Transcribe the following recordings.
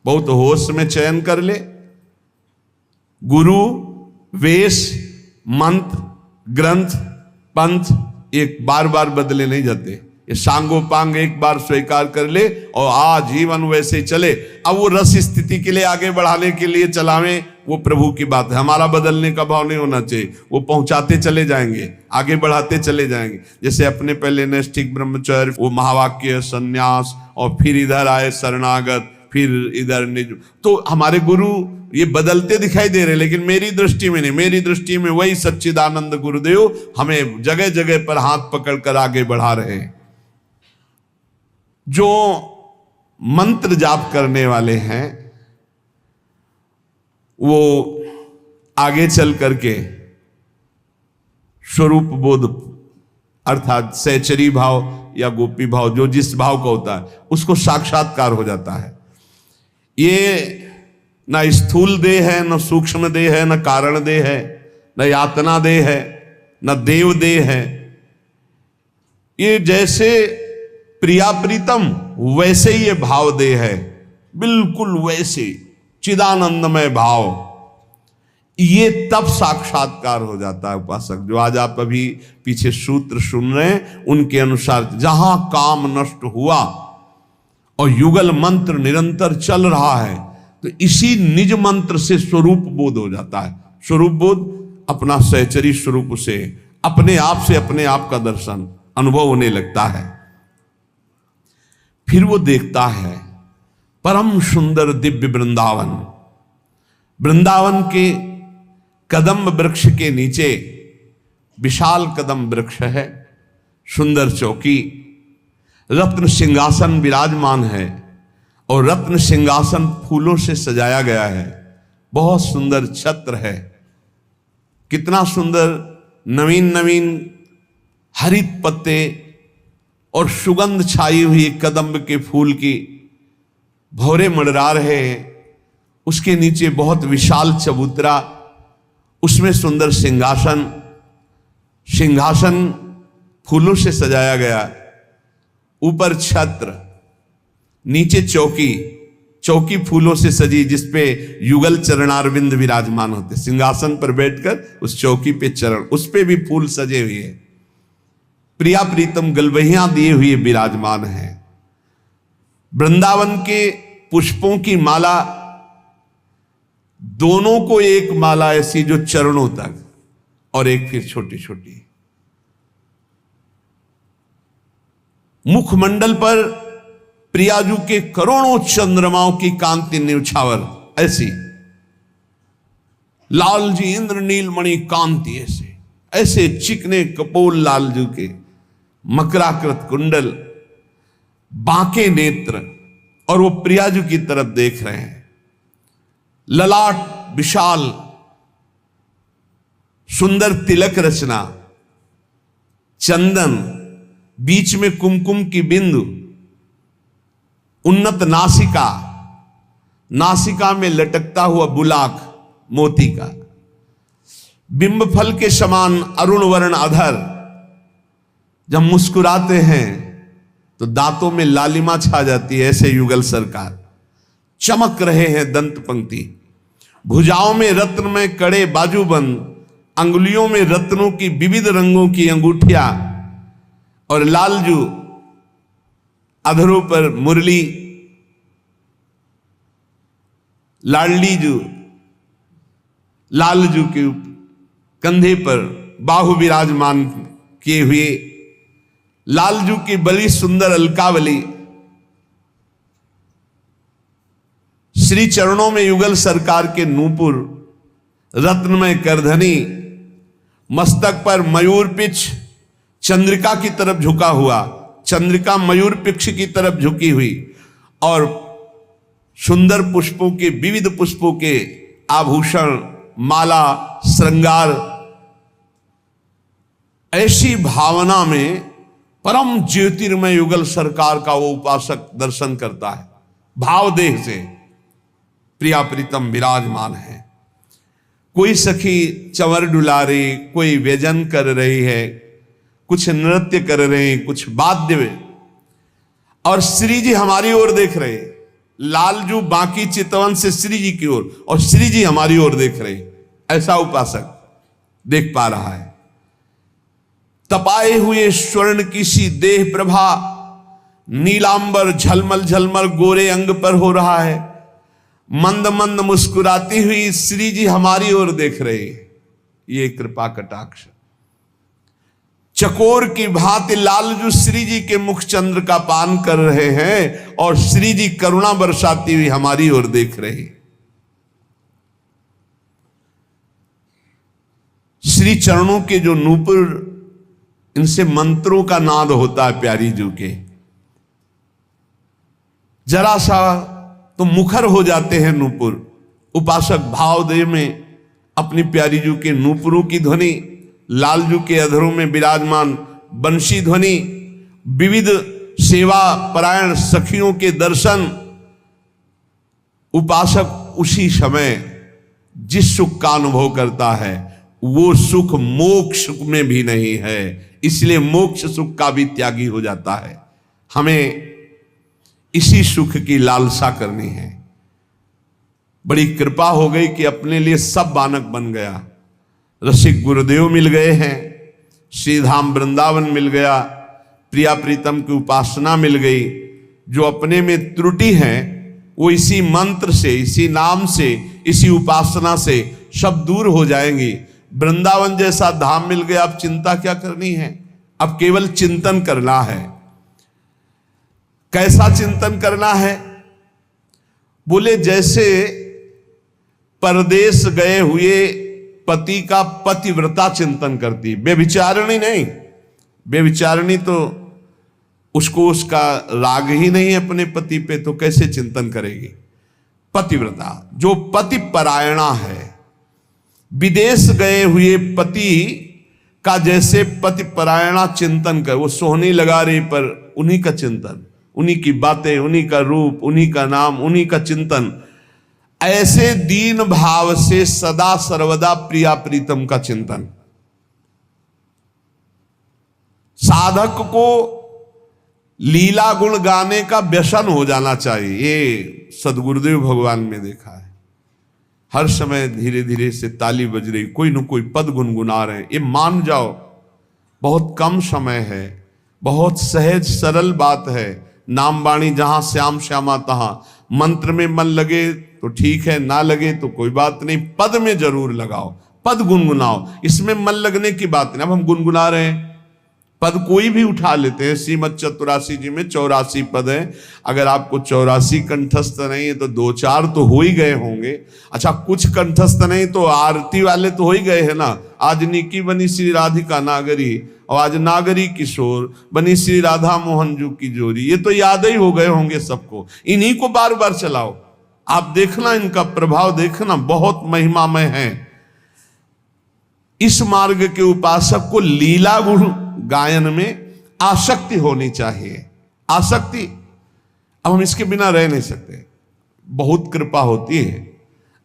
बहुत होश में चयन कर ले। गुरु, वेश, मंत्र, ग्रंथ, पंथ एक बार बार बदले नहीं जाते। ये सांगोपांग एक बार स्वीकार कर ले और आजीवन वैसे ही चले। अब वो रस स्थिति के लिए आगे बढ़ाने के लिए चलावें, वो प्रभु की बात है। हमारा बदलने का भाव नहीं होना चाहिए। वो पहुंचाते चले जाएंगे, आगे बढ़ाते चले जाएंगे। जैसे अपने पहले नैष्ठिक ब्रह्मचर्य, वो महावाक्य, संन्यास, और फिर इधर आए शरणागत, फिर इधर निज। तो हमारे गुरु ये बदलते दिखाई दे रहे, लेकिन मेरी दृष्टि में नहीं। मेरी दृष्टि में वही सच्चिदानंद गुरुदेव हमें जगह जगह पर हाथ पकड़कर आगे बढ़ा रहे हैं। जो मंत्र जाप करने वाले हैं वो आगे चल करके स्वरूप बोध अर्थात सहचरी भाव या गोपी भाव, जो जिस भाव का होता है उसको साक्षात्कार हो जाता है। ये ना स्थूल देह है, न सूक्ष्म देह है, न कारण देह है, न यातना देह है, न देव देह है। ये जैसे प्रिया प्रीतम वैसे ही ये भाव देह है, बिल्कुल वैसे चिदानंदमय भाव। ये तब साक्षात्कार हो जाता है उपासक। जो आज आप अभी पीछे सूत्र सुन रहे हैं उनके अनुसार जहां काम नष्ट हुआ और युगल मंत्र निरंतर चल रहा है, तो इसी निज मंत्र से स्वरूप बोध हो जाता है। स्वरूप बोध अपना सहचरी स्वरूप से अपने आप का दर्शन अनुभव होने लगता है। फिर वो देखता है परम सुंदर दिव्य वृंदावन। वृंदावन के कदम वृक्ष के नीचे विशाल कदम वृक्ष है, सुंदर चौकी, रत्न सिंहासन विराजमान है और रत्न सिंहासन फूलों से सजाया गया है। बहुत सुंदर छत्र है, कितना सुंदर नवीन नवीन हरित पत्ते और सुगंध छाई हुई कदम्ब के फूल की भौरे मंडरा रहे हैं। उसके नीचे बहुत विशाल चबूतरा, उसमें सुंदर सिंहासन, सिंहासन फूलों से सजाया गया, ऊपर छत्र, नीचे चौकी, चौकी फूलों से सजी जिसपे युगल चरणारविंद विराजमान होते। सिंहासन पर बैठकर उस चौकी पे चरण, उस पे भी फूल सजे हुए हैं, प्रिया प्रीतम गलवहियां दिए हुए विराजमान है। वृंदावन के पुष्पों की माला, दोनों को एक माला ऐसी जो चरणों तक, और एक फिर छोटी छोटी। मुखमंडल पर प्रियाजू के करोड़ों चंद्रमाओं की कांति न्यौछावर, ऐसी लालजी इंद्रनील मणि कांति, ऐसे ऐसे चिकने कपोल लालजू के, मकराकृत कुंडल, बांके नेत्र, और वो प्रियाजू की तरफ देख रहे हैं। ललाट विशाल, सुंदर तिलक रचना, चंदन, बीच में कुमकुम की बिंदु, उन्नत नासिका, नासिका में लटकता हुआ बुलाक मोती का, बिंब फल के समान अरुण वर्ण अधर। जब मुस्कुराते हैं तो दांतों में लालिमा छा जाती है, ऐसे युगल सरकार। चमक रहे हैं दंत पंक्ति, भुजाओं में रत्न में कड़े बाजूबंद, अंगुलियों में रत्नों की विविध रंगों की अंगूठियां, और लालजू अधरों पर मुरली, लालडीजू, लालजू के कंधे पर बाहु विराजमान किए हुए, लालजू की बड़ी सुंदर अलकावली, श्री चरणों में युगल सरकार के नूपुर, रत्नमय करधनी, मस्तक पर मयूर पिछ चंद्रिका की तरफ झुका हुआ, चंद्रिका मयूर पिक्ष की तरफ झुकी हुई, और सुंदर पुष्पों के, विविध पुष्पों के आभूषण, माला, श्रृंगार। ऐसी भावना में परम ज्योतिर्मय युगल सरकार का वो उपासक दर्शन करता है। भाव देह से प्रिया प्रीतम विराजमान है। कोई सखी चंवर डुला रही, कोई व्यजन कर रही है, कुछ नृत्य कर रहे हैं, कुछ वाद्य, और श्री जी हमारी ओर देख रहे। लालजू बाकी चितवन से श्री जी की ओर और श्री जी हमारी ओर देख रहे, ऐसा उपासक देख पा रहा है। तपाए हुए स्वर्ण की सी देह प्रभा, नीलांबर झलमल झलमल गोरे अंग पर हो रहा है। मंद मंद मुस्कुराती हुई श्री जी हमारी ओर देख रहे, ये कृपा कटाक्ष। चकोर की भांति लालजू श्री जी के मुख चंद्र का पान कर रहे हैं और श्री जी करुणा बरसाती हुई हमारी ओर देख रहे। श्री चरणों के जो नूपुर, इनसे मंत्रों का नाद होता है प्यारी जू के। जरा सा तो मुखर हो जाते हैं नूपुर। उपासक भावदेव में अपनी प्यारी जू के नूपुरों की ध्वनि, लालजू के अधरों में विराजमान बंशी ध्वनि, विविध सेवा परायण सखियों के दर्शन, उपासक उसी समय जिस सुख का अनुभव करता है वो सुख मोक्ष में भी नहीं है, इसलिए मोक्ष सुख का भी त्यागी हो जाता है। हमें इसी सुख की लालसा करनी है। बड़ी कृपा हो गई कि अपने लिए सब बानक बन गया। रसिक गुरुदेव मिल गए हैं, श्रीधाम वृंदावन मिल गया, प्रिया प्रीतम की उपासना मिल गई। जो अपने में त्रुटि है वो इसी मंत्र से, इसी नाम से, इसी उपासना से सब दूर हो जाएंगी। वृंदावन जैसा धाम मिल गया, अब चिंता क्या करनी है, अब केवल चिंतन करना है। कैसा चिंतन करना है? बोले जैसे परदेश गए हुए पति का पतिव्रता चिंतन करती, बेविचारणी नहीं। बेविचारणी तो उसको उसका राग ही नहीं है अपने पति पे, तो कैसे चिंतन करेगी? पतिव्रता जो पति परायणा है, विदेश गए हुए पति का जैसे पति परायणा चिंतन कर, वो सोहनी लगा रही पर उन्हीं का चिंतन, उन्हीं की बातें, उन्हीं का रूप, उन्हीं का नाम, उन्हीं का चिंतन, ऐसे दीन भाव से सदा सर्वदा प्रिया प्रीतम का चिंतन। साधक को लीला गुण गाने का व्यसन हो जाना चाहिए। ये सदगुरुदेव भगवान में देखा है। हर समय धीरे धीरे से ताली बज रही, कोई न कोई पद गुनगुना रहे हैं। ये मान जाओ बहुत कम समय है, बहुत सहज सरल बात है। नाम वाणी जहां श्याम श्यामा तहां। मंत्र में मन लगे तो ठीक है, ना लगे तो कोई बात नहीं, पद में जरूर लगाओ, पद गुनगुनाओ, इसमें मन लगने की बात नहीं। अब हम गुनगुना रहे हैं, पद कोई भी उठा लेते हैं। श्रीमद चतुरासी जी में 84 पद हैं। अगर आपको 84 कंठस्थ नहीं है तो 2-4 तो हो ही गए होंगे। अच्छा, कुछ कंठस्थ नहीं तो आरती वाले तो हो ही गए हैं ना। आज निकी बनी श्री राधिका नागरी और आज नागरी किशोर बनी श्री राधा मोहन जू की जोड़ी, ये तो याद ही हो गए होंगे सबको। इन्हीं को बार बार चलाओ, आप देखना इनका प्रभाव देखना, बहुत महिमामय है। इस मार्ग के उपासक को लीला गुण गायन में आसक्ति होनी चाहिए। आसक्ति, अब हम इसके बिना रह नहीं सकते। बहुत कृपा होती है।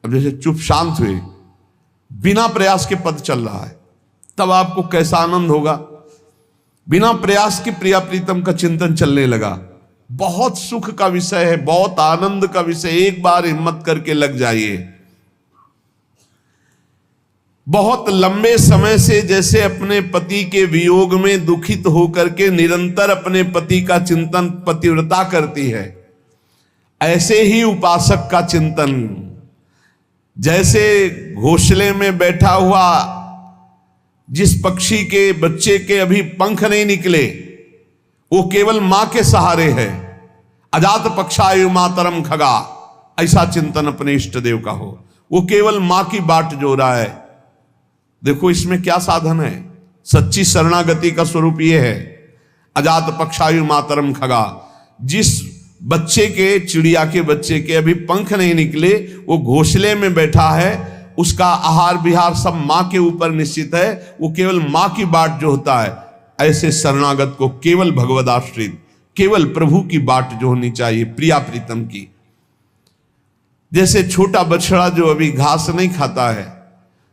अब जैसे चुप शांत हुए, बिना प्रयास के पद चल रहा है, तब आपको कैसा आनंद होगा। बिना प्रयास के प्रिया प्रीतम का चिंतन चलने लगा, बहुत सुख का विषय है, बहुत आनंद का विषय। एक बार हिम्मत करके लग जाइए। बहुत लंबे समय से जैसे अपने पति के वियोग में दुखित होकर के निरंतर अपने पति का चिंतन पतिव्रता करती है, ऐसे ही उपासक का चिंतन। जैसे घोंसले में बैठा हुआ जिस पक्षी के बच्चे के अभी पंख नहीं निकले, वो केवल मां के सहारे है। अजात पक्षायु मातरम खगा, ऐसा चिंतन अपने इष्ट देव का हो। वो केवल मां की बाट जो रहा है। देखो इसमें क्या साधन है। सच्ची शरणागति का स्वरूप ये है। अजात पक्षायु मातरम खगा, जिस बच्चे के, चिड़िया के बच्चे के अभी पंख नहीं निकले, वो घोंसले में बैठा है, उसका आहार विहार सब मां के ऊपर निश्चित है। वो केवल मां की बाट जो होता है, ऐसे शरणागत को केवल भगवदाश्रित, केवल प्रभु की बाट जो होनी चाहिए, प्रिया प्रीतम की। जैसे छोटा बछड़ा जो अभी घास नहीं खाता है,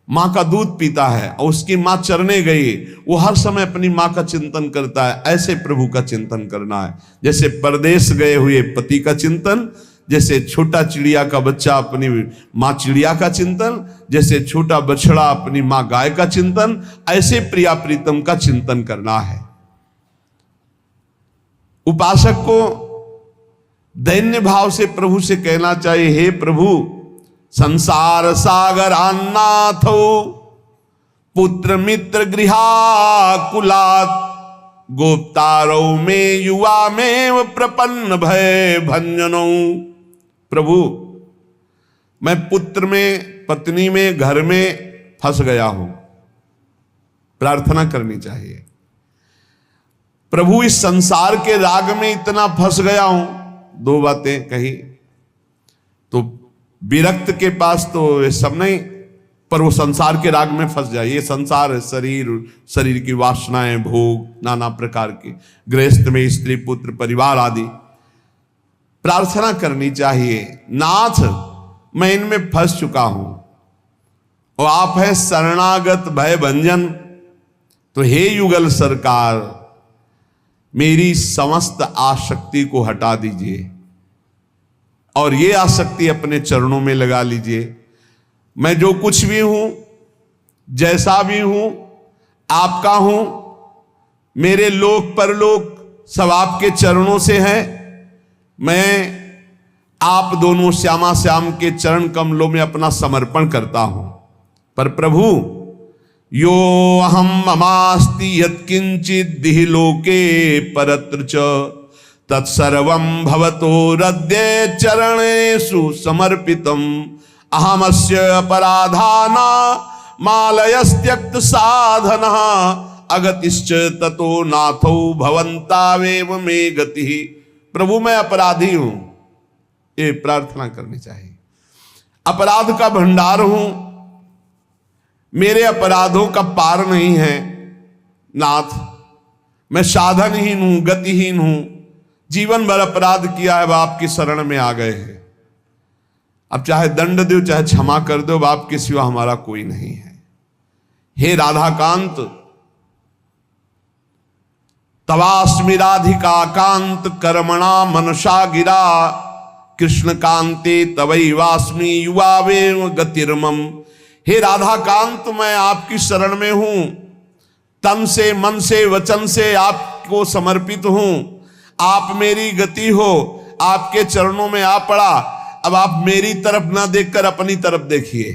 मां का दूध पीता है और उसकी मां चरने गई, वो हर समय अपनी मां का चिंतन करता है। ऐसे प्रभु का चिंतन करना है। जैसे परदेश गए हुए पति का चिंतन, जैसे छोटा चिड़िया का बच्चा अपनी माँ चिड़िया का चिंतन, जैसे छोटा बछड़ा अपनी माँ गाय का चिंतन, ऐसे प्रिया प्रीतम का चिंतन करना है। उपासक को दैन्य भाव से प्रभु से कहना चाहिए, हे प्रभु संसार सागर अन्नाथो पुत्र मित्र गृहाकुलात् गोप्तारो में युवा में प्रपन्न भय भंजनो। प्रभु मैं पुत्र में, पत्नी में, घर में फंस गया हूं। प्रार्थना करनी चाहिए, प्रभु इस संसार के राग में इतना फंस गया हूं। दो बातें कही तो विरक्त के पास तो ये सब नहीं, पर वो संसार के राग में फंस जाए। ये संसार है, शरीर की वासनाएं, भोग नाना प्रकार की, गृहस्थ में स्त्री पुत्र परिवार आदि। प्रार्थना करनी चाहिए, नाथ मैं इनमें फंस चुका हूं और आप है शरणागत भय भंजन। तो हे युगल सरकार मेरी समस्त आसक्ति को हटा दीजिए और ये आसक्ति अपने चरणों में लगा लीजिए। मैं जो कुछ भी हूं, जैसा भी हूं, आपका हूं। मेरे लोक परलोक सब आपके चरणों से है। मैं आप दोनों श्यामा श्याम के चरण कमलों में अपना समर्पण करता हूं। पर प्रभु यो अहम ममास्ति यत्किंचित् दिहि लोके परत्र च तत्सर्वं भवतो रद्ये चरणेषु समर्पितम् अहमस्य अपराधाना मालयस्त्यक्त साधनः अगतिश्च ततो नाथो भवन्तावेव मे गति। प्रभु मैं अपराधी हूं, ये प्रार्थना करनी चाहिए। अपराध का भंडार हूं, मेरे अपराधों का पार नहीं है। नाथ मैं साधनहीन हूं, गतिहीन हूं, जीवन भर अपराध किया है, अब आपकी शरण में आ गए हैं। अब चाहे दंड दो चाहे क्षमा कर दो, अब आपके सिवा हमारा कोई नहीं है। हे राधाकांत तवास्मि राधिका कांत कर्मणा मनसा गिरा कृष्ण कांते तवई वास्मि युवावेव गतिर्मम। हे राधाकांत मैं आपकी शरण में हूं, तन से मन से वचन से आपको समर्पित हूं। आप मेरी गति हो, आपके चरणों में आ पड़ा। अब आप मेरी तरफ ना देखकर अपनी तरफ देखिए,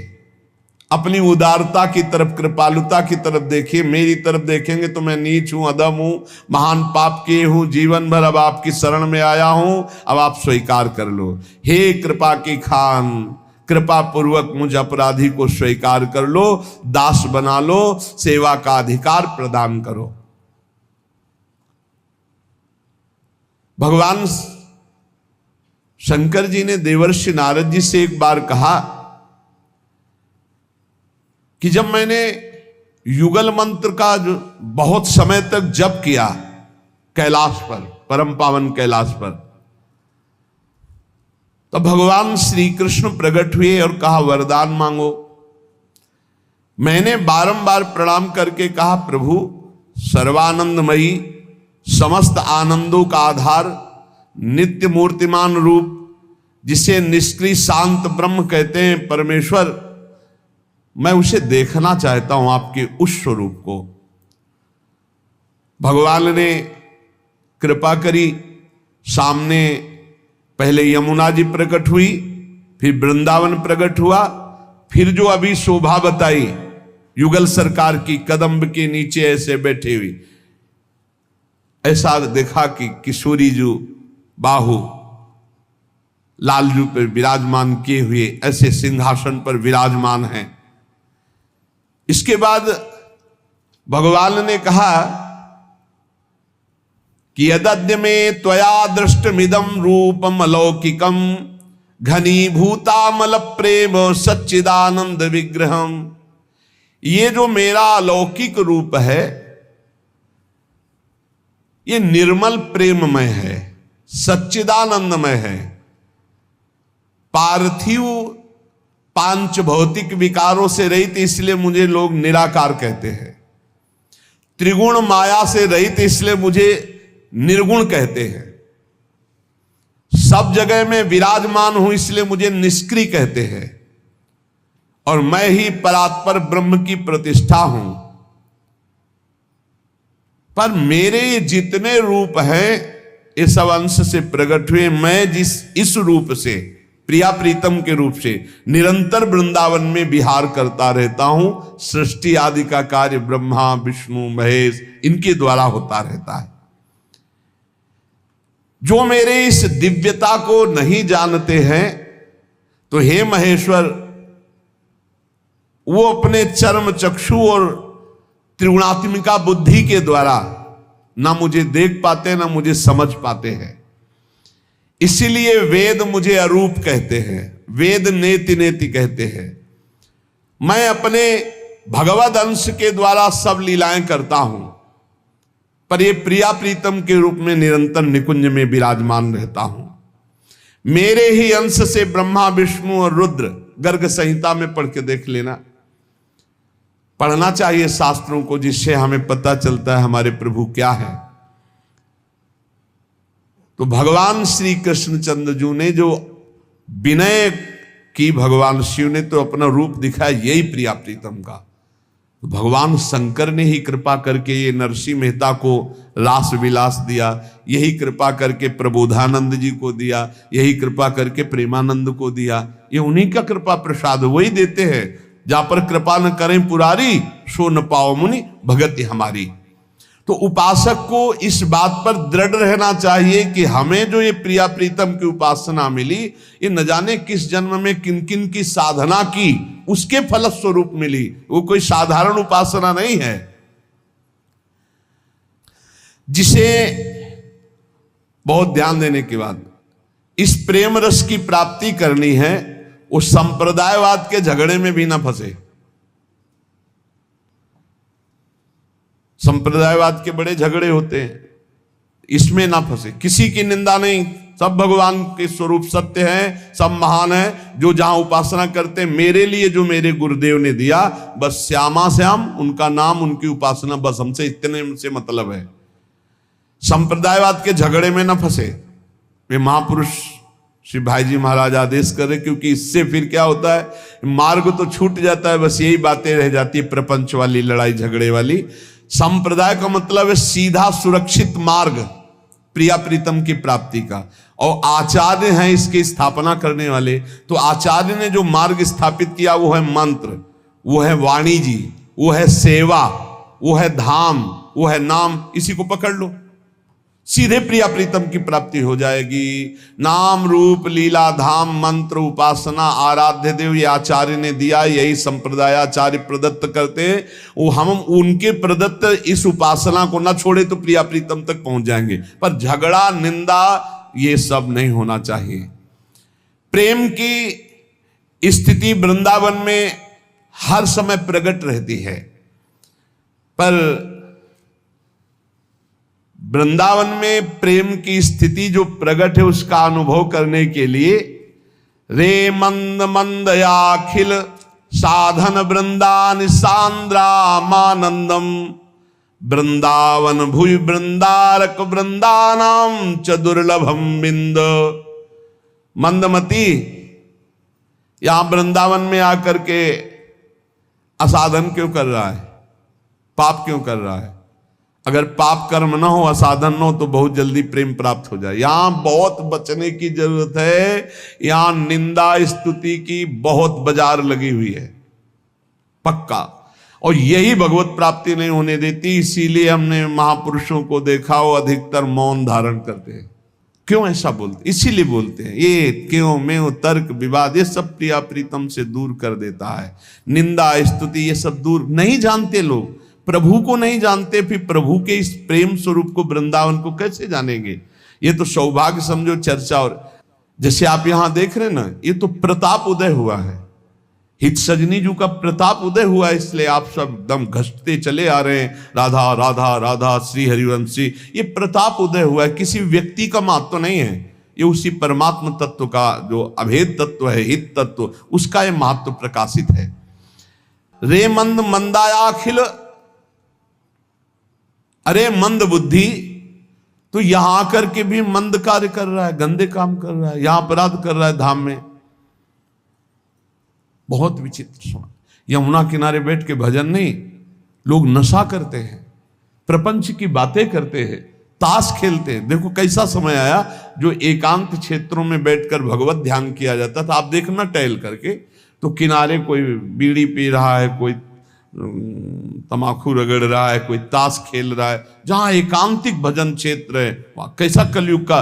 अपनी उदारता की तरफ, कृपालुता की तरफ देखिए। मेरी तरफ देखेंगे तो मैं नीच हूं, अधम हूं, महान पाप किए हूं, जीवन भर अब आपकी शरण में आया हूं, अब आप स्वीकार कर लो। हे कृपा की खान, कृपा पूर्वक मुझ अपराधी को स्वीकार कर लो, दास बना लो, सेवा का अधिकार प्रदान करो। भगवान शंकर जी ने देवर्षि नारद जी से एक बार कहा कि जब मैंने युगल मंत्र का जो बहुत समय तक जप किया कैलाश पर, परम पावन कैलाश पर, तो भगवान श्री कृष्ण प्रकट हुए और कहा वरदान मांगो। मैंने बारंबार प्रणाम करके कहा प्रभु सर्वानंदमयी, समस्त आनंदों का आधार, नित्य मूर्तिमान रूप, जिसे निष्क्रिय शांत ब्रह्म कहते हैं परमेश्वर, मैं उसे देखना चाहता हूं, आपके उस स्वरूप को। भगवान ने कृपा करी, सामने पहले यमुना जी प्रकट हुई, फिर वृंदावन प्रकट हुआ, फिर जो अभी शोभा बताई युगल सरकार की, कदम्ब के नीचे ऐसे बैठे हुई, ऐसा देखा कि किशोरी जो बाहु लालजू पर विराजमान किए हुए ऐसे सिंहासन पर विराजमान हैं। इसके बाद भगवान ने कहा कि यदद्य में त्वया दृष्टमिदं रूपम अलौकिकम घनीभूतामल प्रेम सच्चिदानंद विग्रहम। ये जो मेरा अलौकिक रूप है ये निर्मल प्रेममय है, सच्चिदानंदमय है। पार्थिव पांच भौतिक विकारों से रहित, इसलिए मुझे लोग निराकार कहते हैं। त्रिगुण माया से रहित, इसलिए मुझे निर्गुण कहते हैं। सब जगह में विराजमान हूं, इसलिए मुझे निष्क्रिय कहते हैं, और मैं ही परात्पर ब्रह्म की प्रतिष्ठा हूं। पर मेरे जितने रूप हैं ये सब अंश से प्रकट हुए। मैं इस रूप से, प्रिया प्रीतम के रूप से निरंतर वृंदावन में विहार करता रहता हूं। सृष्टि आदि का कार्य ब्रह्मा विष्णु महेश इनके द्वारा होता रहता है। जो मेरे इस दिव्यता को नहीं जानते हैं, तो हे महेश्वर, वो अपने चर्म चक्षु और त्रिगुणात्मिका बुद्धि के द्वारा ना मुझे देख पाते ना मुझे समझ पाते हैं। इसीलिए वेद मुझे अरूप कहते हैं, वेद नेति नेति कहते हैं। मैं अपने भगवद अंश के द्वारा सब लीलाएं करता हूं, पर ये प्रिया प्रीतम के रूप में निरंतर निकुंज में विराजमान रहता हूं। मेरे ही अंश से ब्रह्मा विष्णु और रुद्र, गर्ग संहिता में पढ़ के देख लेना। पढ़ना चाहिए शास्त्रों को, जिससे हमें पता चलता है हमारे प्रभु क्या है। तो भगवान श्री कृष्णचंद्र जी ने जो विनय की, भगवान शिव ने तो अपना रूप दिखाया यही प्रिया प्रीतम का। तो भगवान शंकर ने ही कृपा करके ये नरसिंह मेहता को रास विलास दिया, यही कृपा करके प्रबोधानंद जी को दिया, यही कृपा करके प्रेमानंद को दिया। ये उन्हीं का कृपा प्रसाद, वही देते हैं। जहां पर कृपा न करें पुरारी, सो न पाओ मुनि भगति हमारी। तो उपासक को इस बात पर दृढ़ रहना चाहिए कि हमें जो ये प्रिया प्रीतम की उपासना मिली, ये न जाने किस जन्म में किन किन की साधना की, उसके फलस्वरूप मिली। वो कोई साधारण उपासना नहीं है। जिसे बहुत ध्यान देने के बाद इस प्रेम रस की प्राप्ति करनी है, उस संप्रदायवाद के झगड़े में भी ना फंसे। संप्रदायवाद के बड़े झगड़े होते हैं, इसमें ना फंसे। किसी की निंदा नहीं, सब भगवान के स्वरूप सत्य हैं, सब महान हैं। जो जहां उपासना करते हैं, मेरे लिए जो मेरे गुरुदेव ने दिया, बस श्यामा श्याम उनका नाम, उनकी उपासना, बस हमसे इतने से मतलब है। संप्रदायवाद के झगड़े में ना फंसे। वे महापुरुष श्री भाई जी महाराज आदेश कर रहे, क्योंकि इससे फिर क्या होता है, मार्ग तो छूट जाता है, बस यही बातें रह जाती है, प्रपंच वाली, लड़ाई झगड़े वाली। संप्रदाय का मतलब है सीधा सुरक्षित मार्ग प्रिया प्रीतम की प्राप्ति का, और आचार्य हैं इसकी स्थापना करने वाले। तो आचार्य ने जो मार्ग स्थापित किया वो है मंत्र, वो है वाणी जी, वो है सेवा, वो है धाम, वो है नाम। इसी को पकड़ लो, सीधे प्रिया प्रीतम की प्राप्ति हो जाएगी। नाम रूप लीला धाम मंत्र उपासना आराध्य देव ये आचार्य ने दिया, यही संप्रदाय आचार्य प्रदत्त करते हैं। वो हम उनके प्रदत्त इस उपासना को ना छोड़े तो प्रिया प्रीतम तक पहुंच जाएंगे। पर झगड़ा निंदा ये सब नहीं होना चाहिए। प्रेम की स्थिति वृंदावन में हर समय प्रकट रहती है, पर वृंदावन में प्रेम की स्थिति जो प्रकट है उसका अनुभव करने के लिए रे मंद मंदयाखिल साधन वृंदान सांद्रामानंदम वृंदावन भुवि वृंदारक वृंदानाम च दुर्लभम बिंद। मंदमती यहां वृंदावन में आकर के असाधन क्यों कर रहा है, पाप क्यों कर रहा है? अगर पाप कर्म ना हो, असाधन न हो, तो बहुत जल्दी प्रेम प्राप्त हो जाए। यहां बहुत बचने की जरूरत है। यहां निंदा स्तुति की बहुत बाजार लगी हुई है, पक्का। और यही भगवत प्राप्ति नहीं होने देती। इसीलिए हमने महापुरुषों को देखा, वो अधिकतर मौन धारण करते हैं। क्यों ऐसा बोलते? इसीलिए बोलते हैं। ये क्यों में तर्क विवाद ये सब प्रिया प्रीतम से दूर कर देता है। निंदा स्तुति ये सब दूर, नहीं जानते लोग, प्रभु को नहीं जानते, फिर प्रभु के इस प्रेम स्वरूप को, वृंदावन को कैसे जानेंगे? ये तो सौभाग्य समझो चर्चा। और जैसे आप यहां देख रहे हैं ना, ये तो प्रताप उदय हुआ है, हित सजनी जी का प्रताप उदय हुआ है, इसलिए आप सब एकदम घसते चले आ रहे हैं, राधा राधा राधा श्री हरिवंशी। ये प्रताप उदय हुआ है, किसी व्यक्ति का महत्व तो नहीं है, ये उसी परमात्म तत्व का जो अभेद तत्व है, हित तत्व, उसका ये महत्व प्रकाशित है। रे मंद मंदायाखिल, अरे मंद बुद्धि तो यहां आकर के भी मंद कार्य कर रहा है, गंदे काम कर रहा है, यहां अपराध कर रहा है धाम में। बहुत विचित्र समाज। यमुना किनारे बैठ के भजन नहीं, लोग नशा करते हैं, प्रपंच की बातें करते हैं, ताश खेलते हैं। देखो कैसा समय आया जो एकांत क्षेत्रों में बैठकर भगवत ध्यान किया जाता था। आप देखना टहल करके तो किनारे कोई बीड़ी पी रहा है, कोई तमाकू रगड़ रहा है, कोई ताश खेल रहा है। जहां एकांतिक भजन क्षेत्र है वहां कैसा कलयुग का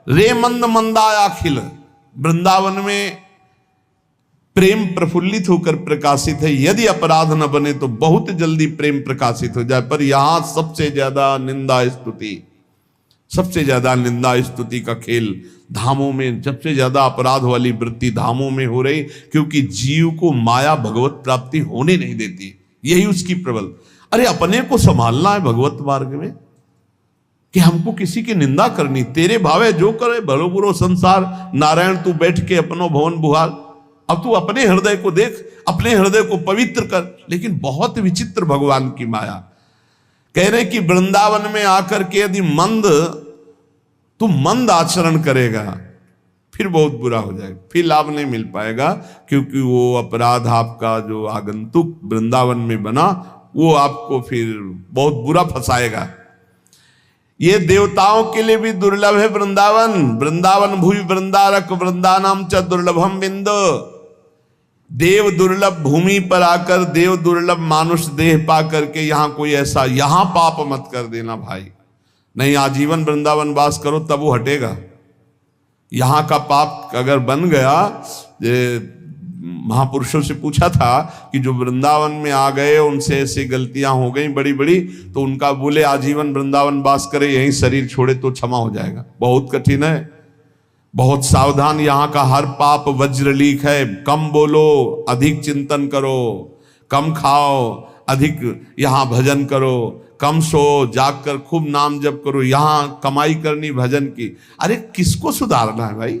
रे मंद मंदाया खिल। वृंदावन में प्रेम प्रफुल्लित होकर प्रकाशित है। यदि अपराध न बने तो बहुत जल्दी प्रेम प्रकाशित हो जाए। पर यहां सबसे ज्यादा निंदा स्तुति, सबसे ज्यादा निंदा स्तुति का खेल धामों में, सबसे ज्यादा अपराध वाली वृत्ति धामों में हो रही, क्योंकि जीव को माया भगवत प्राप्ति होने नहीं देती। यही उसकी प्रबल। अरे अपने को संभालना है भगवत मार्ग में, कि हमको किसी की निंदा करनी। तेरे भावे जो करे भलो बुरो संसार, नारायण तू बैठ के अपनो भवन बुहार। अब तू अपने हृदय को देख, अपने हृदय को पवित्र कर। लेकिन बहुत विचित्र भगवान की माया। कह रहे कि वृंदावन में आकर के यदि तू मंद आचरण करेगा फिर बहुत बुरा हो जाएगा, फिर लाभ नहीं मिल पाएगा। क्योंकि वो अपराध आपका जो आगंतुक वृंदावन में बना वो आपको फिर बहुत बुरा फंसाएगा। ये देवताओं के लिए भी दुर्लभ है वृंदावन। वृंदावन भूमि वृंदारक वृंदानाम च दुर्लभम बिंद। देव दुर्लभ भूमि पर आकर देव दुर्लभ मानुष देह पा करके यहां कोई ऐसा, यहां पाप मत कर देना भाई। नहीं, आजीवन वृंदावन वास करो तब वो हटेगा। यहां का पाप अगर बन गया, महापुरुषों से पूछा था कि जो वृंदावन में आ गए उनसे ऐसी गलतियां हो गई बड़ी बड़ी, तो उनका बोले आजीवन वृंदावन वास करे, यहीं शरीर छोड़े तो क्षमा हो जाएगा। बहुत कठिन है, बहुत सावधान। यहाँ का हर पाप वज्रलीक है। कम बोलो, अधिक चिंतन करो, कम खाओ, अधिक यहाँ भजन करो, कम सो, जागकर खूब नाम जप करो, यहाँ कमाई करनी भजन की। अरे किसको सुधारना है भाई,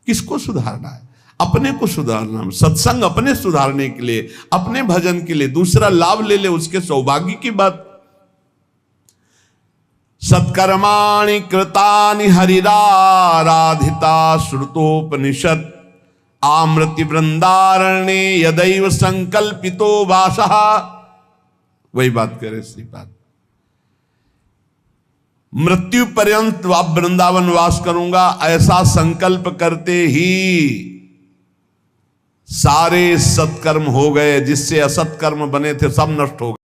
किसको सुधारना है? अपने को सुधारना है। सत्संग अपने सुधारने के लिए, अपने भजन के लिए, दूसरा लाभ ले ले उसके सौभाग्य की बात। सत्कर्माणि कृतानि हरिराराधिता श्रुतोपनिषद आमृति वृंदारण्ये यदैव संकल्पितो वासः। वही बात करे श्रीपाद। मृत्यु पर्यंत आप वृंदावन वास करूंगा ऐसा संकल्प करते ही सारे सत्कर्म हो गए, जिससे असत्कर्म बने थे सब नष्ट हो गए।